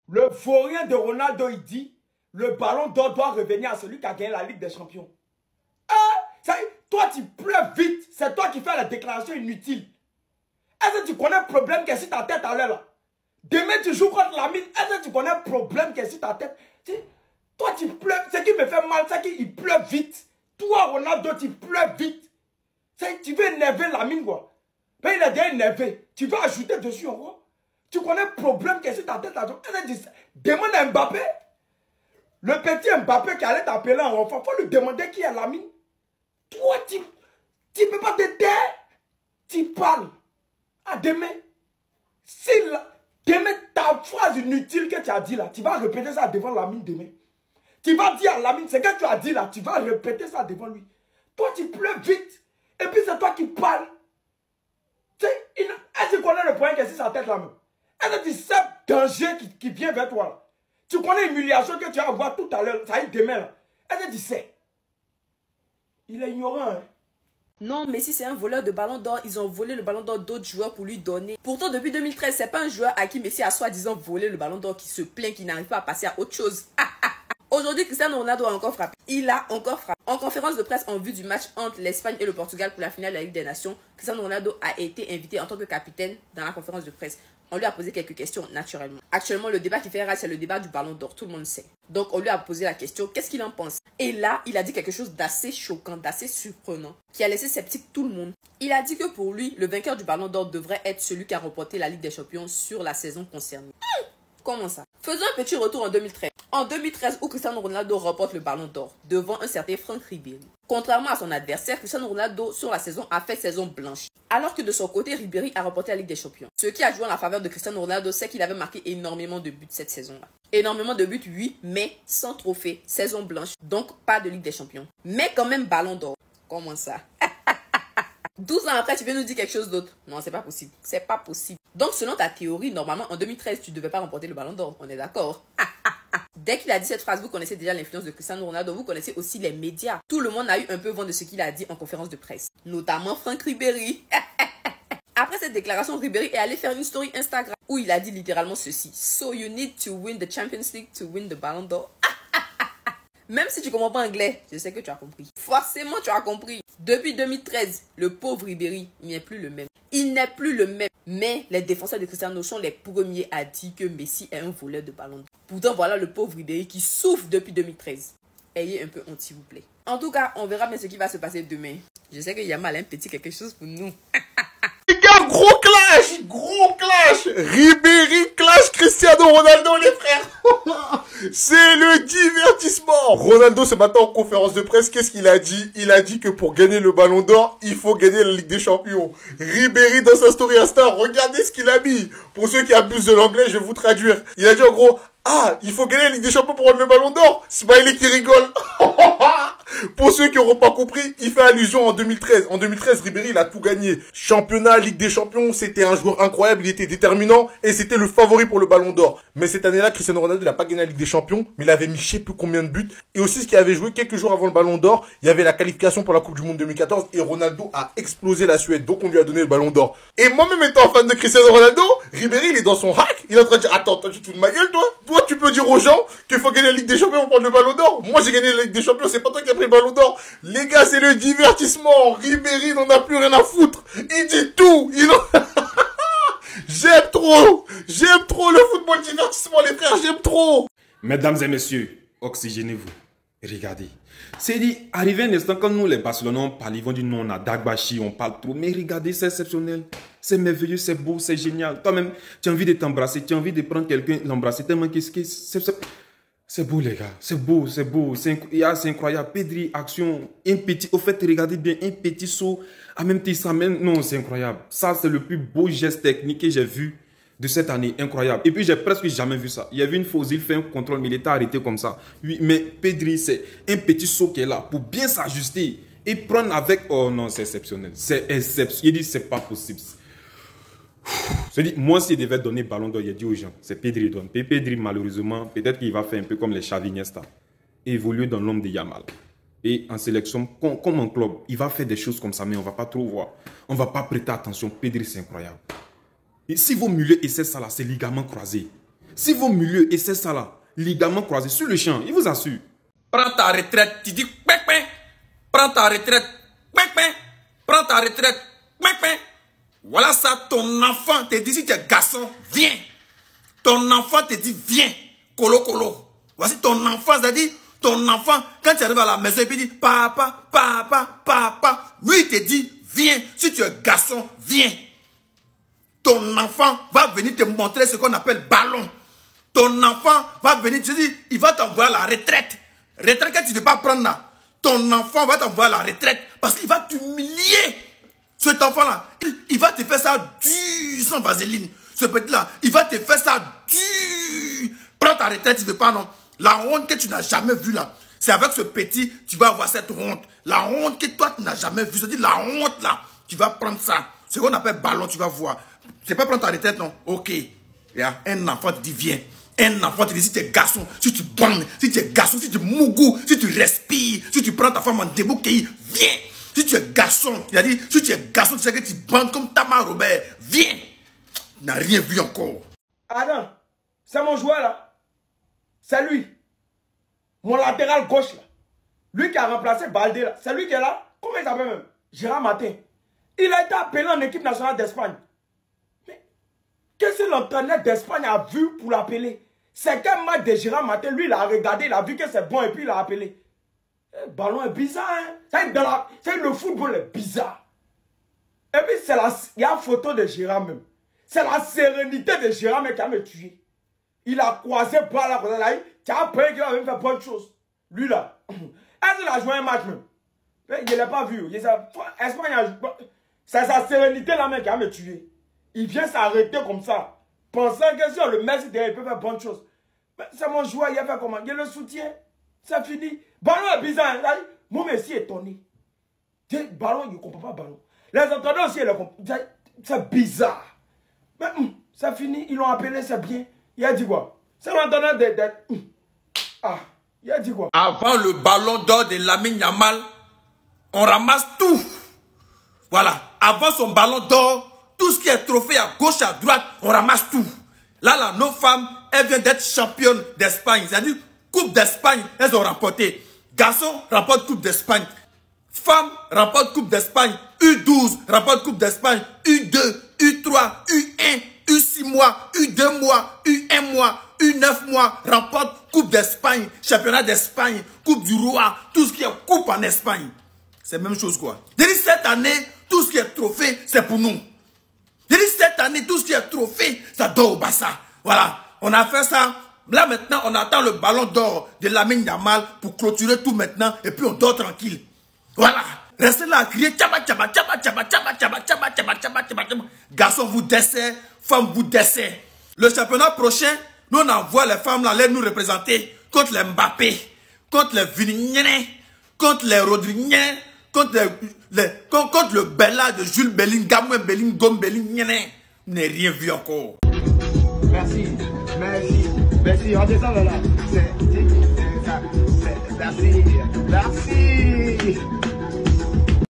Le vaurien de Ronaldo, il dit, le ballon d'or doit revenir à celui qui a gagné la Ligue des Champions. Toi, tu pleures vite. C'est toi qui fais la déclaration inutile. Est-ce que tu connais le problème qui est sur ta tête à l'heure là? Demain, tu joues contre la mine. Est-ce que tu connais le problème qui est sur ta tête? Toi, tu pleures. Ce qui me fait mal, c'est qu'il pleure vite. Toi, Ronaldo, tu pleures vite. Tu veux énerver la mine, quoi. Mais il est déjà énervé. Tu veux ajouter dessus encore. Tu connais le problème qui est sur ta tête là. Demande à Mbappé. Le petit Mbappé qui allait t'appeler en enfant. Il faut lui demander qui est la mine. Toi, tu ne peux pas te taire. Tu parles. À demain. Si demain, ta phrase inutile que tu as dit là, tu vas répéter ça devant la mine demain. Tu vas dire à la mine, ce que tu as dit là, tu vas répéter ça devant lui. Toi, tu pleures vite. Et puis c'est toi qui parles. Tu sais, est-ce que tu connais le point qui est sur sa tête là même? Est-ce que tu sais le danger qui vient vers toi là? Tu connais l'humiliation que tu vas avoir tout à l'heure, ça y est demain là. Est-ce que tu sais? Il est ignorant, hein? Non, Messi c'est un voleur de ballon d'or. Ils ont volé le ballon d'or d'autres joueurs pour lui donner. Pourtant, depuis 2013, c'est pas un joueur à qui Messi a soi-disant volé le ballon d'or qui se plaint, qui n'arrive pas à passer à autre chose. Aujourd'hui, Cristiano Ronaldo a encore frappé. Il a encore frappé. En conférence de presse en vue du match entre l'Espagne et le Portugal pour la finale de la Ligue des Nations, Cristiano Ronaldo a été invité en tant que capitaine dans la conférence de presse. On lui a posé quelques questions naturellement. Actuellement, le débat qui fait rage, c'est le débat du ballon d'or. Tout le monde sait. Donc, on lui a posé la question, qu'est-ce qu'il en pense? Et là, il a dit quelque chose d'assez choquant, d'assez surprenant, qui a laissé sceptique tout le monde. Il a dit que pour lui, le vainqueur du ballon d'or devrait être celui qui a remporté la Ligue des Champions sur la saison concernée. Comment ça? Faisons un petit retour en 2013. En 2013, où Cristiano Ronaldo remporte le ballon d'or devant un certain Franck Ribéry. Contrairement à son adversaire, Cristiano Ronaldo sur la saison a fait saison blanche. Alors que de son côté, Ribéry a remporté la Ligue des Champions. Ce qui a joué en la faveur de Cristiano Ronaldo, c'est qu'il avait marqué énormément de buts cette saison-là. Énormément de buts, oui, mais sans trophée, saison blanche, donc pas de Ligue des Champions. Mais quand même ballon d'or. Comment ça? 12 ans après, tu viens nous dire quelque chose d'autre. Non, c'est pas possible. C'est pas possible. Donc, selon ta théorie, normalement, en 2013, tu ne devais pas remporter le ballon d'or. On est d'accord? Dès qu'il a dit cette phrase, vous connaissez déjà l'influence de Cristiano Ronaldo. Vous connaissez aussi les médias. Tout le monde a eu un peu vent de ce qu'il a dit en conférence de presse. Notamment Franck Ribéry. Après cette déclaration, Ribéry est allé faire une story Instagram où il a dit littéralement ceci. So you need to win the Champions League to win the Ballon d'Or. Même si tu comprends pas anglais, je sais que tu as compris. Forcément, tu as compris. Depuis 2013, le pauvre Ribéry n'est plus le même. Il n'est plus le même. Mais les défenseurs de Cristiano sont les premiers à dire que Messi est un voleur de ballon d'or. Pourtant, voilà le pauvre Ribéry qui souffre depuis 2013. Ayez un peu honte, s'il vous plaît. En tout cas, on verra bien ce qui va se passer demain. Je sais que Yamal a un petit quelque chose pour nous. Les gars, gros clash! Gros clash! Ribéry clash Cristiano Ronaldo, les frères! C'est le divertissement! Ronaldo, ce matin en conférence de presse, qu'est-ce qu'il a dit? Il a dit que pour gagner le ballon d'or, il faut gagner la Ligue des Champions. Ribéry, dans sa story Insta, regardez ce qu'il a mis. Pour ceux qui abusent de l'anglais, je vais vous traduire. Il a dit en gros, ah, il faut gagner la Ligue des Champions pour prendre le ballon d'or. Smiley qui rigole. Pour ceux qui n'auront pas compris, il fait allusion en 2013. En 2013, Ribéry, il a tout gagné. Championnat, Ligue des Champions, c'était un joueur incroyable, il était déterminant et c'était le favori pour le ballon d'or. Mais cette année-là, Cristiano Ronaldo, il n'a pas gagné la Ligue des Champions, mais il avait mis je sais plus combien de buts. Et aussi, ce qui avait joué quelques jours avant le ballon d'or, il y avait la qualification pour la Coupe du Monde 2014 et Ronaldo a explosé la Suède. Donc, on lui a donné le ballon d'or. Et moi-même étant fan de Cristiano Ronaldo, Ribéry, il est dans son hack. Il est en train de dire, attends, tu te fous de ma gueule, toi? Toi, tu peux dire aux gens qu'il faut gagner la Ligue des Champions pour prendre le ballon d'or. Moi, j'ai gagné la Ligue des Champions, c'est pas toi qui as pris le ballon d'or. Les gars, c'est le divertissement. Ribéry n'en a plus rien à foutre. Il dit tout. J'aime trop. J'aime trop le football divertissement, les frères. J'aime trop. Mesdames et messieurs, oxygénez-vous. Regardez. C'est dit, arrivé un instant, quand nous, les Barcelonais, on parle, ils vont dire non, on a Dagbachi, on parle trop. Mais regardez, c'est exceptionnel. C'est merveilleux, c'est beau, c'est génial. Toi-même, tu as envie de t'embrasser, tu as envie de prendre quelqu'un, l'embrasser tellement que c'est beau, les gars. C'est beau, c'est beau. C'est incroyable. Pedri, action, un petit. Au fait, regardez bien, un petit saut. En même temps, il s'amène. Non, c'est incroyable. Ça, c'est le plus beau geste technique que j'ai vu de cette année. Incroyable. Et puis, j'ai presque jamais vu ça. Il y avait une fois, il fait un contrôle, mais il était arrêté comme ça. Oui, mais Pedri, c'est un petit saut qui est là pour bien s'ajuster et prendre avec. Oh non, c'est exceptionnel. C'est exceptionnel. Il dit, c'est pas possible. Je dis, moi, s'il devait donner ballon d'or, il a dit aux gens, c'est Pedri donne. Pedri, malheureusement, peut-être qu'il va faire un peu comme les Xavi Iniesta, évoluer dans l'homme de Yamal. Et en sélection, comme en club, il va faire des choses comme ça, mais on ne va pas trop voir. On ne va pas prêter attention. Pedri, c'est incroyable. Et si vos mulets essaient ça là, c'est ligament croisé. Si vos milieux essaient ça là, ligaments croisés sur le champ, il vous assure. Prends ta retraite, tu dis pépin. Prends ta retraite, pépin. Prends ta retraite, pépin. Voilà ça, ton enfant te dit si tu es garçon, viens. Ton enfant te dit viens, colo colo. Voici ton enfant, c'est-à-dire ton enfant, quand tu arrives à la maison, il te dit papa, papa, papa. Lui, il te dit viens. Si tu es garçon, viens. Ton enfant va venir te montrer ce qu'on appelle ballon. Ton enfant va venir te dire, il va t'envoyer à la retraite. Retraite que tu ne peux pas prendre là. Ton enfant va t'envoyer à la retraite parce qu'il va t'humilier. Cet enfant-là, il va te faire ça dur, sans vaseline. Ce petit-là, il va te faire ça dur. Prends ta retraite, tu ne veux pas, non. La honte que tu n'as jamais vue là, c'est avec ce petit, tu vas avoir cette honte. La honte que toi, tu n'as jamais vue. C'est-à-dire la honte là, tu vas prendre ça. Ce qu'on appelle ballon, tu vas voir. Tu ne peux pas prendre ta retraite, non. Ok. Yeah. Un enfant te dit, viens. Un enfant te dit, si tu es garçon, si tu bandes, si tu es garçon, si tu mougou, si tu respires, si tu prends ta femme en debout, viens. Si tu es garçon, il a dit, si tu es garçon, tu sais que tu bandes comme Tamar Robert, viens. Il n'a rien vu encore. Adam, c'est mon joueur là. C'est lui. Mon latéral gauche là. Lui qui a remplacé Baldé là. C'est lui qui est là. Comment il s'appelle même? Gérard Martin. Il a été appelé en équipe nationale d'Espagne. Mais qu'est-ce que l'entraîneur d'Espagne a vu pour l'appeler? C'est qu'un match de Gérard Martin, lui il a regardé, il a vu que c'est bon et puis il a appelé. Le ballon est bizarre, hein? C'est le football est bizarre. Et puis il y a une photo de Gérard même. C'est la sérénité de Gérard même qui a me tué. Il a croisé par là, tu as peur qu'il va même faire bonne chose. Lui là. Est-ce qu'il a joué un match même? Il ne l'a pas vu. Espagne a joué. C'est sa sérénité là même qui a me tué. Il vient s'arrêter comme ça. Pensant que si on le met derrière, il peut faire bonne chose. C'est mon joueur, il a fait comment? Il le soutient. C'est fini. Ballon est bizarre. Hein? Mon messie est étonné. Ballon, il ne comprend pas ballon. Les entraîneurs aussi, c'est bizarre. Mais c'est fini. Ils l'ont appelé, c'est bien. Il a dit quoi? C'est l'entraîneur de... Ah, il a dit quoi? Avant le ballon d'or de Lamine Yamal, on ramasse tout. Voilà. Avant son ballon d'or, tout ce qui est trophée à gauche, à droite, on ramasse tout. Là, nos femmes, elles viennent d'être championnes d'Espagne. C'est-à-dire, Coupe d'Espagne, elles ont remporté. Garçons remportent Coupe d'Espagne. Femmes remportent Coupe d'Espagne. U12 remporte Coupe d'Espagne. U2, U3, U1, U6 mois, U2 mois, U1 mois, U9 mois remporte Coupe d'Espagne, Championnat d'Espagne, Coupe du Roi, tout ce qui est coupe en Espagne. C'est la même chose quoi. Depuis cette année, tout ce qui est trophée, c'est pour nous. Depuis cette année, tout ce qui est trophée, ça dort au Barça. Voilà, on a fait ça. Là maintenant, on attend le ballon d'or de Lamine Yamal pour clôturer tout maintenant et puis on dort tranquille. Voilà. Restez là à crier tchaba tchaba tchaba tchaba tchaba tchaba tchaba tchaba tchaba tchaba. Garçons vous dessert, femmes vous dessert. Le championnat prochain, nous on envoie les femmes là, les nous représenter contre les Mbappé, contre les Vinigné, contre les Rodriguez, contre le Bella de Jules Belling, Gamoué Belling, Gom Belling, vous n'avez rien vu encore. Merci, merci, merci, on descend là. Merci, merci.